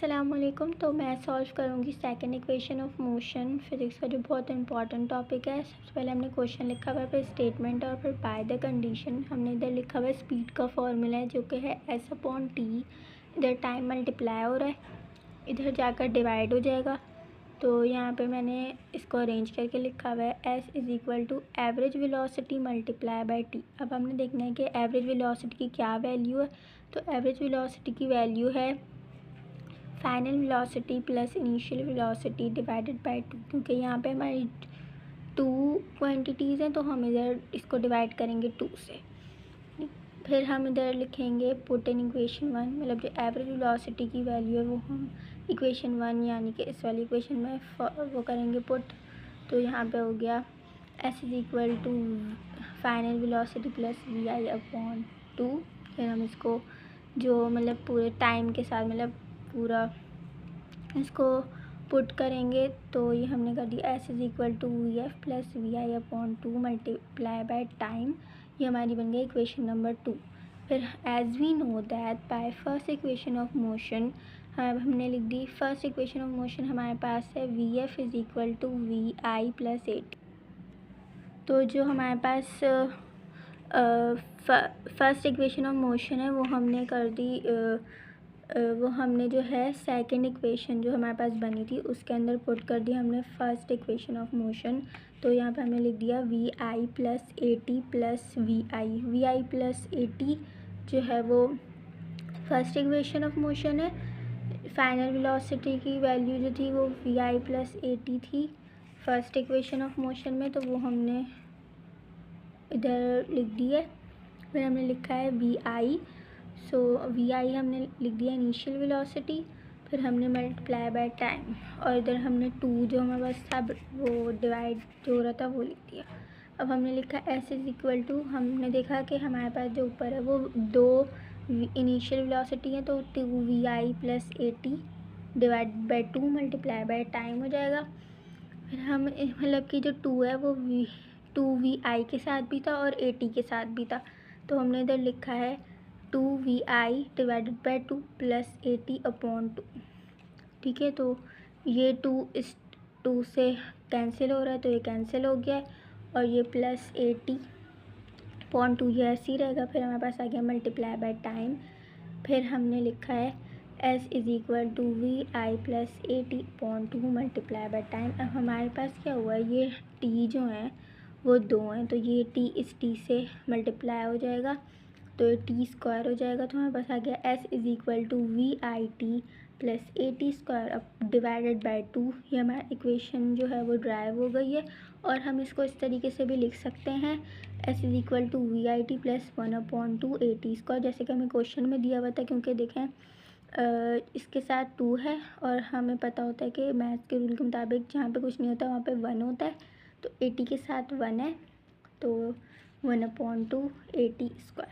अस्सलामुअलैकुम। तो मैं सॉल्व करूँगी second equation of motion physics का, जो बहुत इंपॉर्टेंट टॉपिक है। सबसे पहले हमने क्वेश्चन लिखा हुआ है, फिर स्टेटमेंट और फिर बाय द कंडीशन। हमने इधर लिखा हुआ है स्पीड का फॉर्मूला है जो कि है S/T। इधर टाइम मल्टीप्लाई हो रहा है, इधर जाकर डिवाइड हो जाएगा। तो यहाँ पे मैंने इसको अरेंज करके लिखा हुआ है S = average velocity multiply by T। अब हमने देखना है कि एवरेज वेलोसिटी की क्या वैल्यू है। तो एवरेज वेलोसिटी की वैल्यू है final velocity plus initial velocity divided by 2। क्योंकि यहाँ पे हमारी 2 क्वांटिटीज़ हैं तो हम इधर इसको डिवाइड करेंगे 2 से। फिर हम इधर लिखेंगे पुट इन इक्वेशन 1, मतलब जो एवरेज वेलोसिटी की वैल्यू है वो हम इक्वेशन 1 यानी कि इस वाली इक्वेशन में वो करेंगे पुट। तो यहाँ पे हो गया S = final velocity plus VI/2। फिर हम इसको जो मतलब पूरे टाइम के साथ मतलब पूरा इसको पुट करेंगे। तो ये हमने कर दिया S = VF plus VI/2 multiply by time. ये हमारी बन गई इक्वेशन नंबर 2। फिर as we know that by first equation of motion, हमने लिख दी फर्स्ट इक्वेशन ऑफ मोशन हमारे पास है VF = VI प्लस 8। तो जो हमारे पास फर्स्ट इक्वेशन ऑफ मोशन है वो हमने कर दी वो हमने जो है सेकंड इक्वेशन जो हमारे पास बनी थी उसके अंदर पुट कर दी हमने फर्स्ट इक्वेशन ऑफ मोशन। तो यहाँ पे हमने लिख दिया VI plus 80 plus VI plus 80 जो है वो फर्स्ट इक्वेशन ऑफ मोशन है। फाइनल वेलोसिटी की वैल्यू जो थी वो VI प्लस 80 थी फर्स्ट इक्वेशन ऑफ मोशन में, तो वो हमने इधर लिख दी है। फिर हमने लिखा है VI, सो VI हमने लिख दिया इनिशियल वेलोसिटी, फिर हमने मल्टीप्लाई बाय टाइम और इधर हमने 2 जो हमारे पास था वो डिवाइड जो हो रहा था वो लिख दिया। अब हमने लिखा S = हमने देखा कि हमारे पास जो ऊपर है वो 2 इनिशियल वेलोसिटी है, तो 2VI plus 80 divide by 2 multiply by time हो जाएगा। फिर हम मतलब कि जो 2 है वो 2VI के साथ भी था और 80 के साथ भी था। तो हमने इधर लिखा है 2VI डिवाइडेड बाय 2 प्लस 80/2। ठीक है, तो ये 2 इस 2 से कैंसिल हो रहा है तो ये कैंसिल हो गया है और ये प्लस 80/2 ये ऐसे ही रहेगा। फिर हमारे पास आ गया मल्टीप्लाई बाय टाइम। फिर हमने लिखा है S = VI plus 80/2 multiply by time. अब हमारे पास क्या हुआ है, ये T जो है वो 2 हैं तो ये T इस T से मल्टीप्लाई हो जाएगा तो ये T² हो जाएगा। तो हमारे पास आ गया S = VIT प्लस 80² अब डिवाइडेड बाय 2। ये हमारा इक्वेशन जो है वो ड्राइव हो गई है। और हम इसको इस तरीके से भी लिख सकते हैं S = VIT प्लस 1/2 80², जैसे कि हमें क्वेश्चन में दिया हुआ था। क्योंकि देखें इसके साथ 2 है और हमें पता होता है कि मैथ्स के रूल के मुताबिक जहाँ पे कुछ नहीं होता वहाँ पे 1 होता है। तो 80 के साथ 1 है तो 1/2 80²।